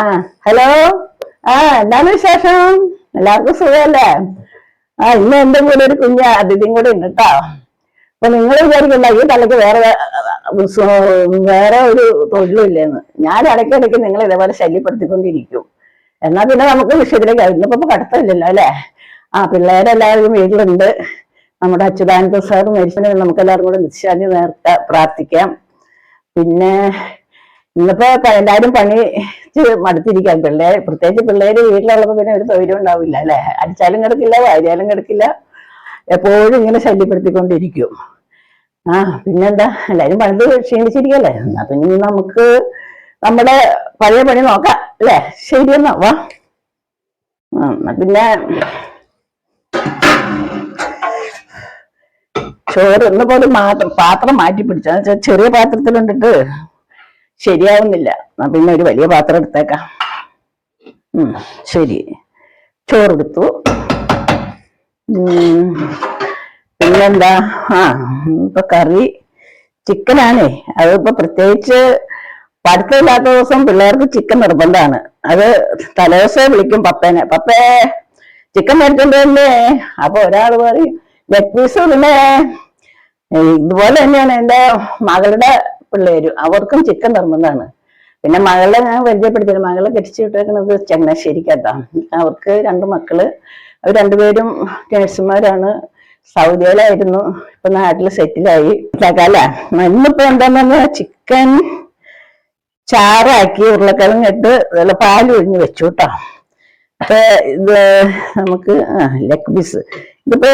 ആ ഹലോ. എന്താണ് വിശേഷം? എല്ലാവർക്കും സുഖമല്ലേ? ഇന്ന് എന്റെ കൂടെ ഒരു കുഞ്ഞ അതിഥിയും കൂടെ ഉണ്ട് കേട്ടോ. അപ്പൊ നിങ്ങൾ വിചാരിക്കണ്ട ഈ തലയ്ക്ക് വേറെ ഒരു തൊഴിലും ഇല്ലെന്ന്. ഞാൻ ഇടയ്ക്കിടയ്ക്ക് നിങ്ങൾ ഇതേപോലെ ശല്യപ്പെടുത്തിക്കൊണ്ടിരിക്കും. എന്നാ പിന്നെ നമുക്ക് വിഷയത്തിലേക്ക് ഇന്നിപ്പോ കടത്തമില്ലല്ലോ അല്ലെ? പിള്ളേരെല്ലാവരും വീട്ടിലുണ്ട്. നമ്മുടെ അച്യുതാനന്ദ സാർ മരിച്ചതിന് നമുക്ക് എല്ലാവരും കൂടെ നിശ്ചാന്തി നേരത്തെ പ്രാർത്ഥിക്കാം. പിന്നെ ഇന്നിപ്പോ എല്ലാരും പണി മടുത്തിരിക്കാം. പ്രത്യേകിച്ച് പിള്ളേര് വീട്ടിലുള്ളപ്പോ പിന്നെ ഒരു തൊഴിലും ഉണ്ടാവില്ല അല്ലെ? അടിച്ചാലും കിടക്കില്ല, വാരിയാലും കിടക്കില്ല, എപ്പോഴും ഇങ്ങനെ ശല്യപ്പെടുത്തിക്കൊണ്ടിരിക്കും. പിന്നെന്താ, എല്ലാരും പണിത് ക്ഷീണിച്ചിരിക്കല്ലേ? എന്നാ പിന്നെ നമുക്ക് നമ്മുടെ പഴയ പണി നോക്കാം അല്ലെ? ശരിയെന്നാ വാ. പിന്നെ ചോറ് ഇന്ന് പോലും പാത്രം മാറ്റി പിടിച്ച ചെറിയ പാത്രത്തിലുണ്ടിട്ട് ശരിയാവുന്നില്ല. പിന്നെ ഒരു വലിയ പാത്രം എടുത്തേക്കാം. ശരി, ചോറെടുത്തു. പിന്നെന്താ, ഇപ്പൊ കറി ചിക്കനാണേ. അതിപ്പോ പ്രത്യേകിച്ച് പഠിത്തമില്ലാത്ത ദിവസം പിള്ളേർക്ക് ചിക്കൻ നിർബന്ധമാണ്. അത് തലേദിവസം വിളിക്കും പപ്പേനെ, പപ്പേ ചിക്കൻ മേടിച്ചോണ്ടല്ലേ. അപ്പൊ ഒരാള് പറയും ലെഗ് പീസ്. പിന്നെ ഇതുപോലെ തന്നെയാണ് എന്റെ മകളുടെ പിള്ളേര്, അവർക്കും ചിക്കൻ നിർബന്ധമാണ്. പിന്നെ മകളെ ഞാൻ പരിചയപ്പെടുത്തില്ല, മകളെ കെട്ടിച്ചു വിട്ടേക്കുന്നത് ചങ്ങനാശ്ശേരിക്കട്ടാ. അവർക്ക് 2 മക്കള്. അവർ രണ്ടുപേരും നഴ്സുമാരാണ്. സൗദിയിലായിരുന്നു, ഇപ്പൊ നാട്ടില് സെറ്റിലായി. അല്ലേ, ഇന്നിപ്പോ എന്താന്ന് ചിക്കൻ ചാറാക്കി ഉരുളക്കിഴങ്ങ് ഇട്ട് നല്ല പാല് ഒഴിഞ്ഞ് വെച്ചു കേട്ടോ. അപ്പൊ ഇത് നമുക്ക് ലെഗ് പീസ്, ഇതിപ്പോ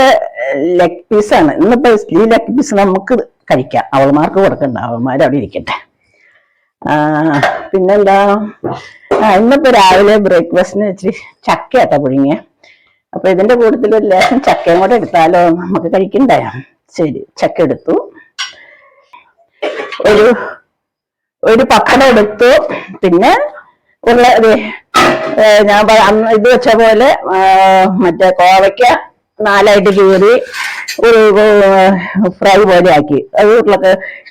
ലെഗ് പീസാണ്. ഇന്നിപ്പോ ഈ ലെഗ് പീസ് നമുക്ക് കഴിക്കാം, അവൾമാർക്ക് കൊടുക്കണ്ട, അവൾമാർ അവിടെ ഇരിക്കട്ടെ. പിന്നെന്താ, ഇന്നിപ്പോ രാവിലെ ബ്രേക്ക്ഫാസ്റ്റിന് ഇച്ചിരി ചക്കയാട്ടോ പുഴുങ്ങിയ. അപ്പൊ ഇതിന്റെ കൂട്ടത്തിൽ ഒരു ലേശം ചക്കയും കൂടെ എടുത്താലോ, നമുക്ക് കഴിക്കണ്ടേ? ശരി, ചക്ക എടുത്തു. ഒരു പപ്പടം എടുത്തു. പിന്നെ ഞാൻ ഇത് വെച്ച പോലെ മറ്റേ കോവയ്ക്ക 4ആയിട്ട് കീറി ഒരു ഫ്രൈ പോലെ ആക്കി. അത്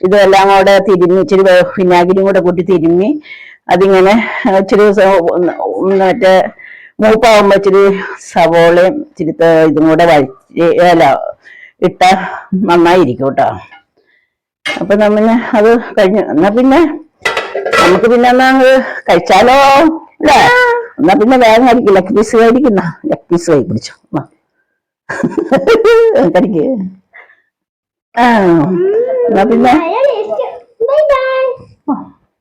ഇതെല്ലാം കൂടെ തിരുമ്മി, ഇച്ചിരി വിനാഗിരിയും കൂടെ കൂട്ടി തിരുമ്മി അതിങ്ങനെ ഇച്ചിരി മറ്റേ മൂപ്പാവുമ്പോ ഇച്ചിരി സവോളയും ഇച്ചിരി ഇതും കൂടെ ഇട്ട നന്നായിരിക്കും കേട്ടോ. അപ്പൊ നമ്മ അത് കഴിഞ്ഞു. എന്നാ പിന്നെ നമുക്ക് പിന്നെ എന്നാ കഴിച്ചാലോ അല്ലേ? എന്നാ പിന്നെ വേഗം കഴിക്കും. ലെഗ് പീസ് കഴിക്കുന്ന ലെഗ് പീസ് കൈ പിടിച്ചു കടിക്ക്. എന്നാ പിന്നെ